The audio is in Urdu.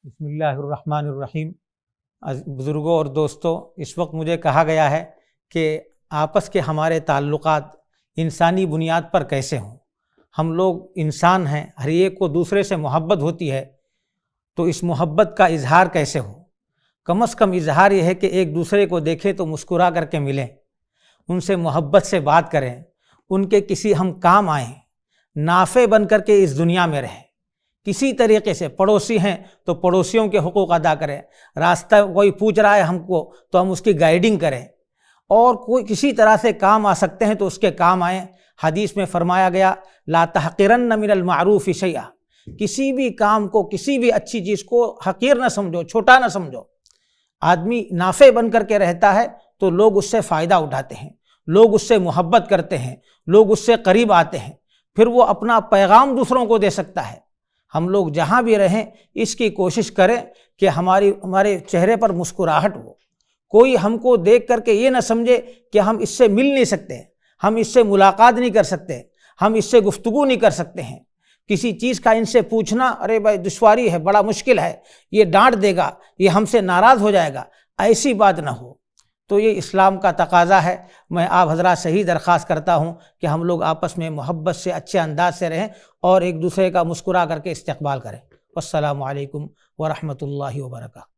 بسم اللہ الرحمن الرحیم۔ بزرگوں اور دوستوں، اس وقت مجھے کہا گیا ہے کہ آپس کے ہمارے تعلقات انسانی بنیاد پر کیسے ہوں۔ ہم لوگ انسان ہیں، ہر ایک کو دوسرے سے محبت ہوتی ہے، تو اس محبت کا اظہار کیسے ہو؟ کم از کم اظہار یہ ہے کہ ایک دوسرے کو دیکھیں تو مسکرا کر کے ملیں، ان سے محبت سے بات کریں، ان کے کسی ہم کام آئیں، نافع بن کر کے اس دنیا میں رہیں۔ کسی طریقے سے پڑوسی ہیں تو پڑوسیوں کے حقوق ادا کریں، راستہ کوئی پوچھ رہا ہے ہم کو تو ہم اس کی گائیڈنگ کریں، اور کوئی کسی طرح سے کام آ سکتے ہیں تو اس کے کام آئیں۔ حدیث میں فرمایا گیا لا تحقرن من المعروف شیئا، کسی بھی کام کو، کسی بھی اچھی چیز کو حقیر نہ سمجھو، چھوٹا نہ سمجھو۔ آدمی نافع بن کر کے رہتا ہے تو لوگ اس سے فائدہ اٹھاتے ہیں، لوگ اس سے محبت کرتے ہیں، لوگ اس سے قریب آتے ہیں، پھر وہ اپنا پیغام دوسروں کو دے سکتا ہے۔ ہم لوگ جہاں بھی رہیں اس کی کوشش کریں کہ ہمارے چہرے پر مسکراہٹ ہو، کوئی ہم کو دیکھ کر کے یہ نہ سمجھے کہ ہم اس سے مل نہیں سکتے، ہم اس سے ملاقات نہیں کر سکتے، ہم اس سے گفتگو نہیں کر سکتے ہیں۔ کسی چیز کا ان سے پوچھنا، ارے بھائی دشواری ہے، بڑا مشکل ہے، یہ ڈانٹ دے گا، یہ ہم سے ناراض ہو جائے گا، ایسی بات نہ ہو۔ تو یہ اسلام کا تقاضا ہے۔ میں آپ حضرات سے ہی درخواست کرتا ہوں کہ ہم لوگ آپس میں محبت سے، اچھے انداز سے رہیں اور ایک دوسرے کا مسکرا کر کے استقبال کریں۔ والسلام علیکم ورحمۃ اللہ وبرکاتہ۔